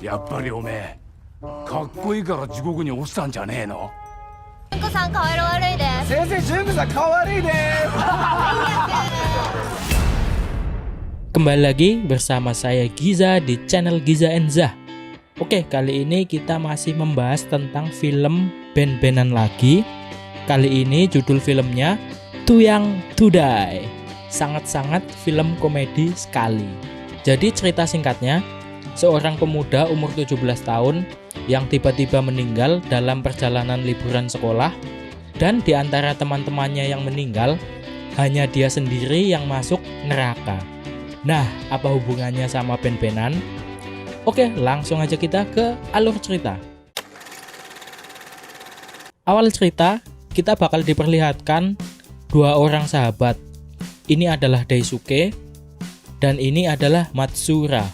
やっぱりおめえかっこいいから地獄に落ちたんじゃねえの。純子さん顔色悪いです。先生、純子さん顔悪いです。 Kembali lagi bersama saya Giza di channel Giza Enza. Oke, kali ini kita masih membahas tentang film Ben-Benan lagi. Kali ini judul filmnya Too Young to Die. Sangat-sangat film komedi sekali. Jadi cerita singkatnya, seorang pemuda umur 17 tahun yang tiba-tiba meninggal dalam perjalanan liburan sekolah, dan di antara teman-temannya yang meninggal, hanya dia sendiri yang masuk neraka. Nah, apa hubungannya sama Ben-Benan? Oke, langsung aja kita ke alur cerita. Awal cerita, kita bakal diperlihatkan dua orang sahabat. Ini adalah Daisuke, dan ini adalah Matsura.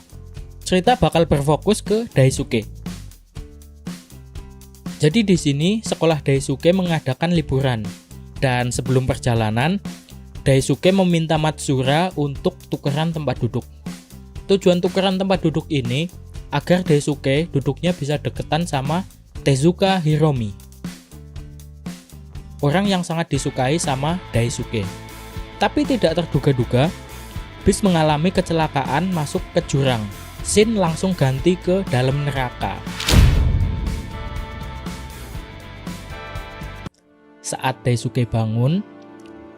Cerita bakal berfokus ke Daisuke. Jadi di sini sekolah Daisuke mengadakan liburan, dan sebelum perjalanan, Daisuke meminta Matsura untuk tukeran tempat duduk. Tujuan tukeran tempat duduk ini agar Daisuke duduknya bisa deketan sama Tezuka Hiromi, orang yang sangat disukai sama Daisuke. Tapi tidak terduga-duga, bis mengalami kecelakaan masuk ke jurang. Scene langsung ganti ke dalam neraka. Saat Daisuke bangun,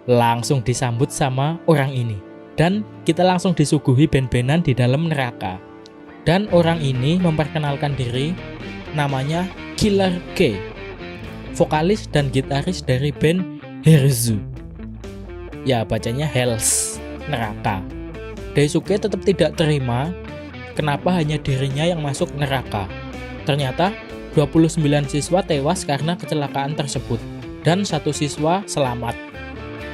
langsung disambut sama orang ini, dan kita langsung disuguhi Ben-Benan di dalam neraka. Dan orang ini memperkenalkan diri, namanya Killer K, vokalis dan gitaris dari band Herzu. Ya, bacanya Hells, neraka. Daisuke tetap tidak terima kenapa hanya dirinya yang masuk neraka. Ternyata 29 siswa tewas karena kecelakaan tersebut, dan satu siswa selamat.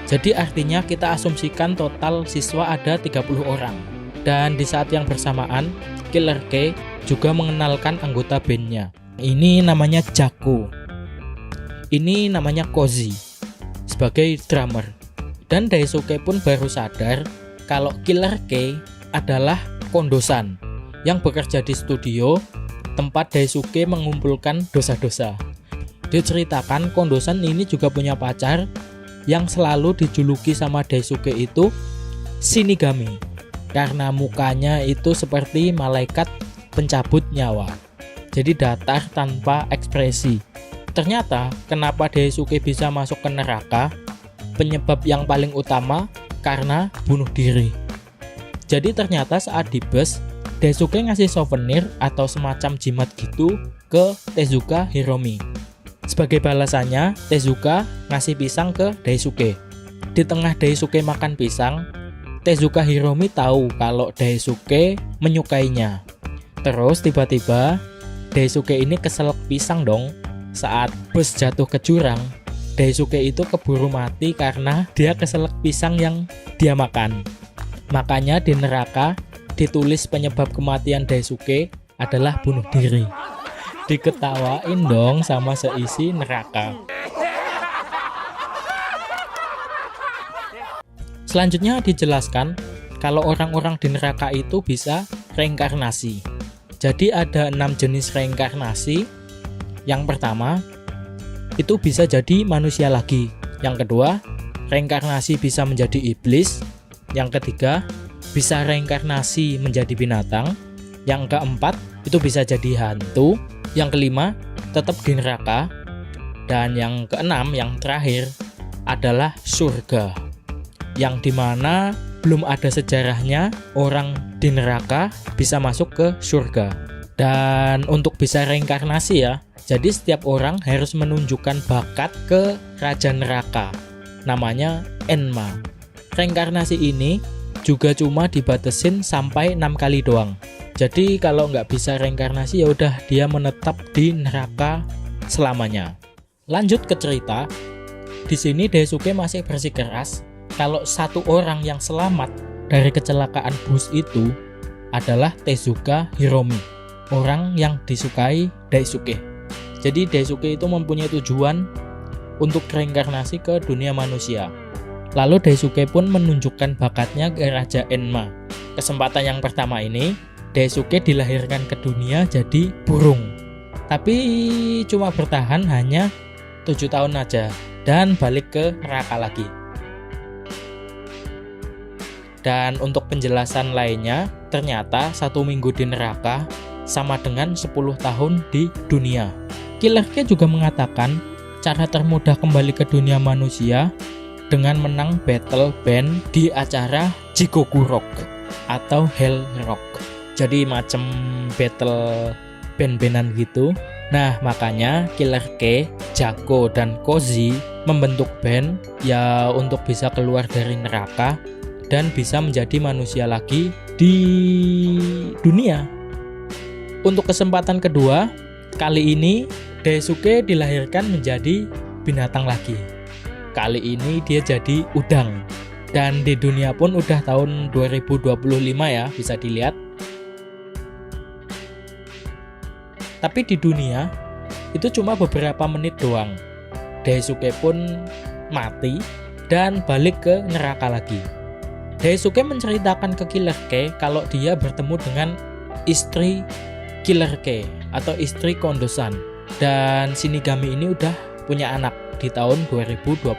Jadi artinya kita asumsikan total siswa ada 30 orang. Dan di saat yang bersamaan, Killer K juga mengenalkan anggota bandnya. Ini namanya Jaku. Ini namanya Kozi sebagai drummer. Dan Daisuke pun baru sadar kalau Killer K adalah kondosan yang bekerja di studio tempat Daisuke mengumpulkan dosa-dosa. Diceritakan kondosan ini juga punya pacar yang selalu dijuluki sama Daisuke itu Shinigami, karena mukanya itu seperti malaikat pencabut nyawa, jadi datar tanpa ekspresi. Ternyata kenapa Daisuke bisa masuk ke neraka, penyebab yang paling utama karena bunuh diri. Jadi ternyata saat di bus, Daisuke ngasih souvenir atau semacam jimat gitu ke Tezuka Hiromi. Sebagai balasannya, Tezuka ngasih pisang ke Daisuke. Di tengah Daisuke makan pisang, Tezuka Hiromi tahu kalau Daisuke menyukainya. Terus tiba-tiba Daisuke ini keselak pisang dong. Saat bus jatuh ke jurang, Daisuke itu keburu mati karena dia keselak pisang yang dia makan. Makanya di neraka ditulis penyebab kematian Daisuke adalah bunuh diri. Diketawain dong sama seisi neraka. Selanjutnya dijelaskan kalau orang-orang di neraka itu bisa reinkarnasi. Jadi ada 6 jenis reinkarnasi. Yang pertama, itu bisa jadi manusia lagi. Yang kedua, reinkarnasi bisa menjadi iblis. Yang ketiga, bisa reinkarnasi menjadi binatang. Yang keempat, itu bisa jadi hantu. Yang kelima, tetap di neraka. Dan yang keenam, yang terakhir, adalah surga, yang dimana belum ada sejarahnya orang di neraka bisa masuk ke surga. Dan untuk bisa reinkarnasi ya, jadi setiap orang harus menunjukkan bakat ke raja neraka, namanya Enma. Reinkarnasi ini juga cuma dibatesin sampai 6 kali doang. Jadi kalau nggak bisa reinkarnasi ya udah dia menetap di neraka selamanya. Lanjut ke cerita. Di sini Daisuke masih bersikeras kalau satu orang yang selamat dari kecelakaan bus itu adalah Tezuka Hiromi, orang yang disukai Daisuke. Jadi Daisuke itu mempunyai tujuan untuk reinkarnasi ke dunia manusia. Lalu Daisuke pun menunjukkan bakatnya ke Raja Enma. kesempatan yang pertama ini, Daisuke dilahirkan ke dunia jadi burung. Tapi cuma bertahan hanya 7 tahun aja dan balik ke neraka lagi. Dan untuk penjelasan lainnya, ternyata 1 minggu di neraka sama dengan 10 tahun di dunia. Killer K juga mengatakan cara termudah kembali ke dunia manusia dengan menang battle band di acara Jigoku Rock atau Hell Rock. Jadi macam battle band-bandan gitu. Nah, makanya Killer K, Jako, dan Kozi membentuk band ya untuk bisa keluar dari neraka dan bisa menjadi manusia lagi di dunia. Untuk kesempatan kedua, kali ini Daisuke dilahirkan menjadi binatang lagi. Kali ini dia jadi udang. Dan di dunia pun udah tahun 2025 ya, bisa dilihat. Tapi di dunia itu cuma beberapa menit doang. Daisuke pun mati dan balik ke neraka lagi. Daisuke menceritakan ke Killer K kalau dia bertemu dengan istri Killer K atau istri Kondo-san. Dan Shinigami ini udah punya anak di tahun 2025.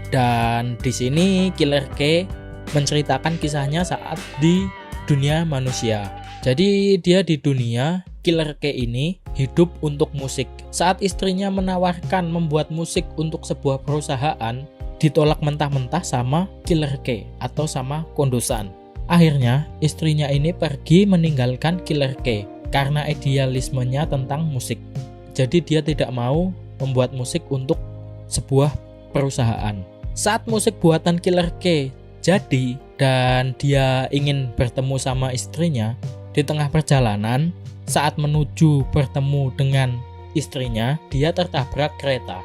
Dan di sini Killer K menceritakan kisahnya saat di dunia manusia. Jadi dia di dunia, Killer K ini hidup untuk musik. Saat istrinya menawarkan membuat musik untuk sebuah perusahaan, ditolak mentah-mentah sama Killer K atau sama Kondo-san. Akhirnya istrinya ini pergi meninggalkan Killer K karena idealismenya tentang musik. Jadi dia tidak mau membuat musik untuk sebuah perusahaan. Saat musik buatan Killer K jadi dan dia ingin bertemu sama istrinya, di tengah perjalanan saat menuju bertemu dengan istrinya, dia tertabrak kereta.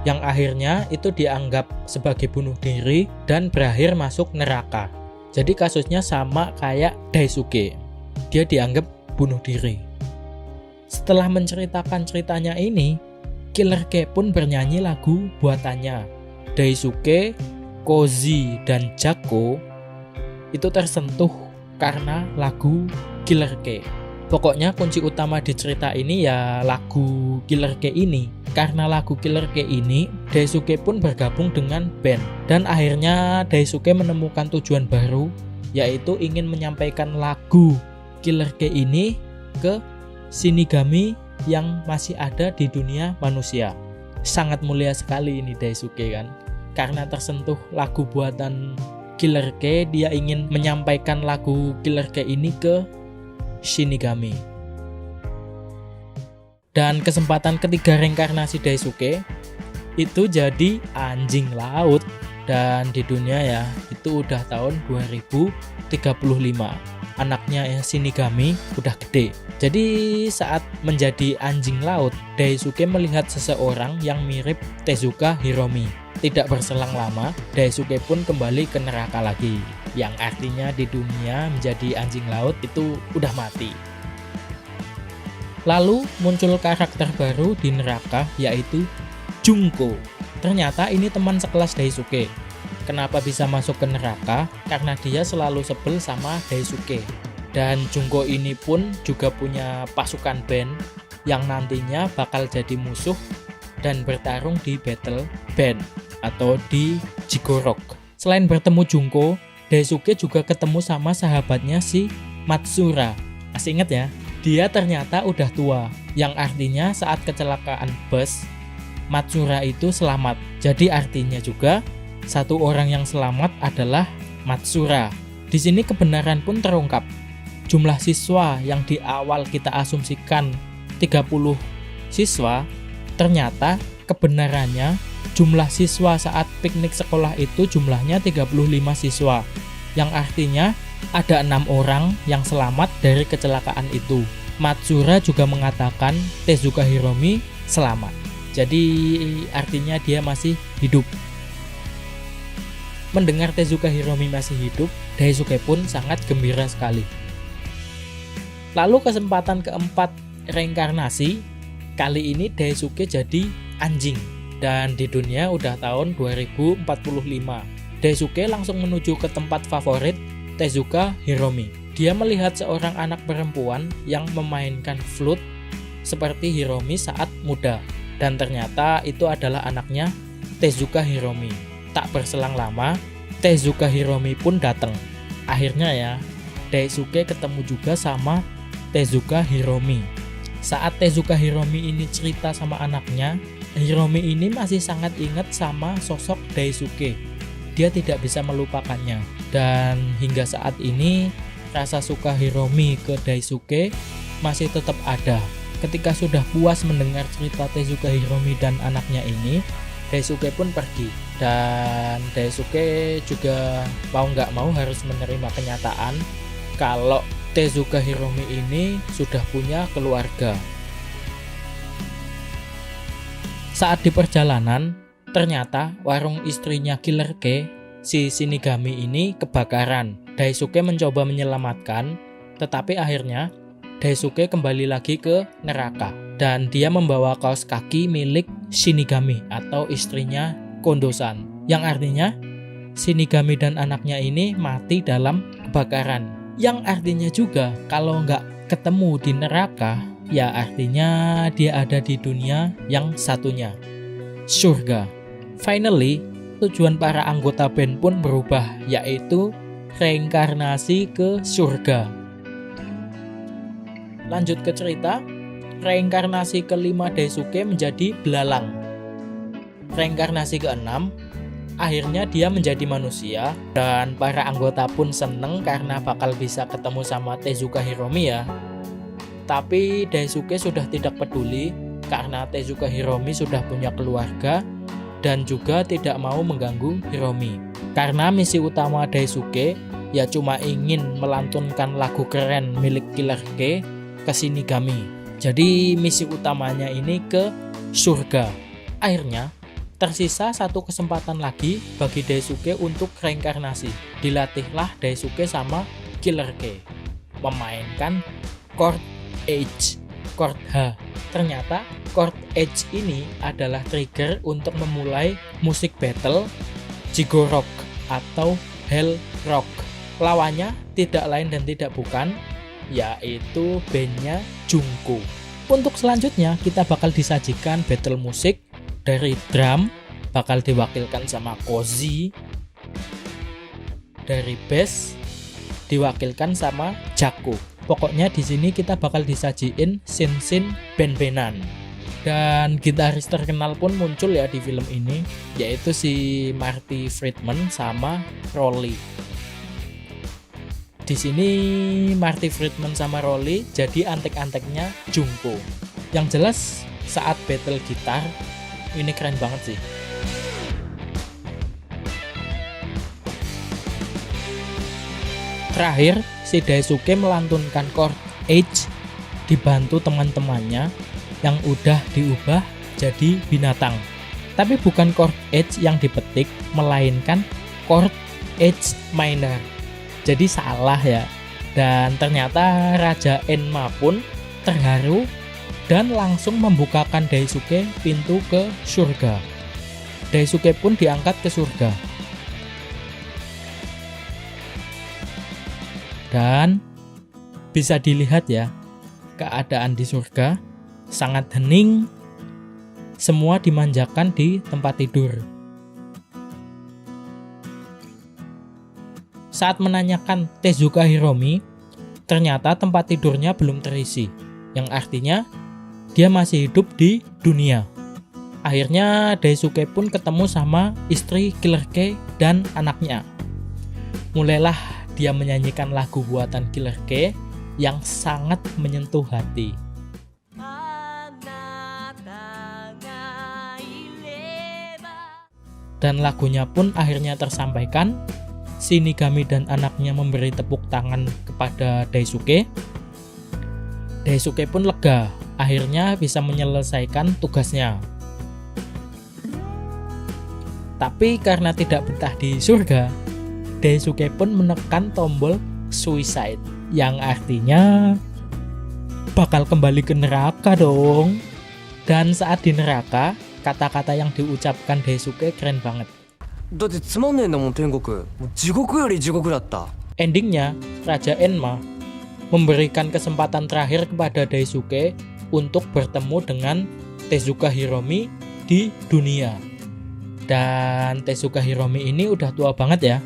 Yang akhirnya itu dianggap sebagai bunuh diri dan berakhir masuk neraka. Jadi kasusnya sama kayak Daisuke. Dia dianggap bunuh diri. Setelah menceritakan ceritanya ini, Killer K pun bernyanyi lagu buatannya. Daisuke, Kozi, dan Jako itu tersentuh karena lagu Killer K. Pokoknya kunci utama di cerita ini ya lagu Killer K ini. Karena lagu Killer K ini, Daisuke pun bergabung dengan band. Dan akhirnya Daisuke menemukan tujuan baru, yaitu ingin menyampaikan lagu Killer K ini ke Shinigami yang masih ada di dunia manusia. Sangat mulia sekali ini Daisuke kan. Karena tersentuh lagu buatan Killer K, dia ingin menyampaikan lagu Killer K ini ke Shinigami. Dan kesempatan ketiga reinkarnasi Daisuke itu jadi anjing laut. Dan di dunia ya itu udah tahun 2035. Anaknya Shinigami udah gede. Jadi saat menjadi anjing laut, Daisuke melihat seseorang yang mirip Tezuka Hiromi. Tidak berselang lama, Daisuke pun kembali ke neraka lagi. Yang artinya di dunia menjadi anjing laut itu udah mati. Lalu muncul karakter baru di neraka, yaitu Junko. Ternyata ini teman sekelas Daisuke. Kenapa bisa masuk ke neraka? Karena dia selalu sebel sama Daisuke. Dan Junko ini pun juga punya pasukan band yang nantinya bakal jadi musuh dan bertarung di battle band atau di Jigorok. Selain bertemu Junko, Daisuke juga ketemu sama sahabatnya si Matsura. Masih inget ya? Dia ternyata udah tua, yang artinya saat kecelakaan bus, Matsura itu selamat. Jadi artinya juga satu orang yang selamat adalah Matsura. Di sini kebenaran pun terungkap. Jumlah siswa yang di awal kita asumsikan 30 siswa, ternyata kebenarannya jumlah siswa saat piknik sekolah itu jumlahnya 35 siswa. Yang artinya ada 6 orang yang selamat dari kecelakaan itu. Matsura juga mengatakan Tezuka Hiromi selamat. Jadi artinya dia masih hidup. Mendengar Tezuka Hiromi masih hidup, Daisuke pun sangat gembira sekali. Lalu kesempatan keempat reinkarnasi, kali ini Daisuke jadi anjing. dan di dunia udah tahun 2045. Daisuke langsung menuju ke tempat favorit Tezuka Hiromi. Dia melihat seorang anak perempuan yang memainkan flute seperti Hiromi saat muda, dan ternyata itu adalah anaknya Tezuka Hiromi. Tak berselang lama, Tezuka Hiromi pun datang. Akhirnya ya, Daisuke ketemu juga sama Tezuka Hiromi. Saat Tezuka Hiromi ini cerita sama anaknya, Hiromi ini masih sangat ingat sama sosok Daisuke. Dia tidak bisa melupakannya, dan hingga saat ini rasa suka Hiromi ke Daisuke masih tetap ada. Ketika sudah puas mendengar cerita Tezuka Hiromi dan anaknya ini, Daisuke pun pergi. Dan Daisuke juga mau nggak mau harus menerima kenyataan kalau Tezuka Hiromi ini sudah punya keluarga. Saat di perjalanan, ternyata warung istrinya Killer K, si Shinigami ini kebakaran. Daisuke mencoba menyelamatkan, tetapi akhirnya Daisuke kembali lagi ke neraka. Dan dia membawa kaos kaki milik Shinigami atau istrinya Kondo-san. Yang artinya Shinigami dan anaknya ini mati dalam kebakaran. Yang artinya juga kalau nggak ketemu di neraka, ya artinya dia ada di dunia yang satunya, surga. Finally, tujuan para anggota band pun berubah, yaitu reinkarnasi ke surga. Lanjut ke cerita, reinkarnasi kelima Daisuke menjadi belalang. Reinkarnasi keenam, akhirnya dia menjadi manusia, dan para anggota pun seneng karena bakal bisa ketemu sama Tezuka Hiromi ya. Tapi Daisuke sudah tidak peduli karena Tezuka Hiromi sudah punya keluarga dan juga tidak mau mengganggu Hiromi. Karena misi utama Daisuke ya cuma ingin melantunkan lagu keren milik Killer K ke Shinigami. Jadi misi utamanya ini ke surga. Akhirnya tersisa satu kesempatan lagi bagi Daisuke untuk reinkarnasi. Dilatihlah Daisuke sama Killer K memainkan chord H, chord H. Ternyata chord H ini adalah trigger untuk memulai musik battle Jigorock atau Hell Rock. Lawannya tidak lain dan tidak bukan, yaitu bandnya Junko. Untuk selanjutnya kita bakal disajikan battle musik dari drum bakal diwakilkan sama Kozi, dari bass diwakilkan sama Jaco. Pokoknya di sini kita bakal disajiin scene-scene band-bandan. Dan gitaris terkenal pun muncul ya di film ini, yaitu si Marty Friedman sama Rolly. Di sini Marty Friedman sama Rolly jadi antek-anteknya Junko. Yang jelas saat battle gitar ini keren banget sih. Terakhir, si Daisuke melantunkan chord H dibantu teman-temannya yang udah diubah jadi binatang. Tapi bukan chord H yang dipetik, melainkan chord H minor. Jadi salah ya. Dan ternyata Raja Enma pun terharu dan langsung membukakan Daisuke pintu ke surga. Daisuke pun diangkat ke surga. Dan bisa dilihat ya, keadaan di surga sangat hening, semua dimanjakan di tempat tidur. Saat menanyakan Tezuka Hiromi, ternyata tempat tidurnya belum terisi, yang artinya dia masih hidup di dunia. Akhirnya Daisuke pun ketemu sama istri Killer K dan anaknya. Mulailah dia menyanyikan lagu buatan Killer K yang sangat menyentuh hati. Dan lagunya pun akhirnya tersampaikan. Shinigami dan anaknya memberi tepuk tangan kepada Daisuke. Daisuke pun lega, akhirnya bisa menyelesaikan tugasnya. Tapi karena tidak betah di surga, Daisuke pun menekan tombol suicide, yang artinya bakal kembali ke neraka dong. Dan saat di neraka, kata-kata yang diucapkan Daisuke keren banget. だってつまんねえんだもん天国。もう地獄より地獄だった。 Endingnya, Raja Enma memberikan kesempatan terakhir kepada Daisuke untuk bertemu dengan Tezuka Hiromi di dunia. Dan Tezuka Hiromi ini udah tua banget ya.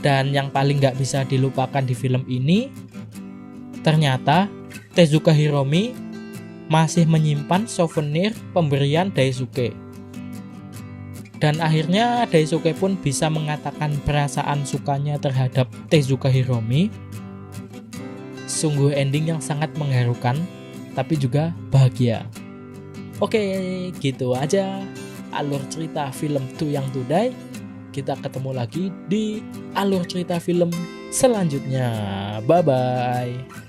Dan yang paling gak bisa dilupakan di film ini, ternyata Tezuka Hiromi masih menyimpan souvenir pemberian Daisuke. Dan akhirnya Daisuke pun bisa mengatakan perasaan sukanya terhadap Tezuka Hiromi. Sungguh ending yang sangat mengharukan, tapi juga bahagia. Oke, gitu aja alur cerita film To Young To Die. Kita ketemu lagi di alur cerita film selanjutnya. Bye-bye.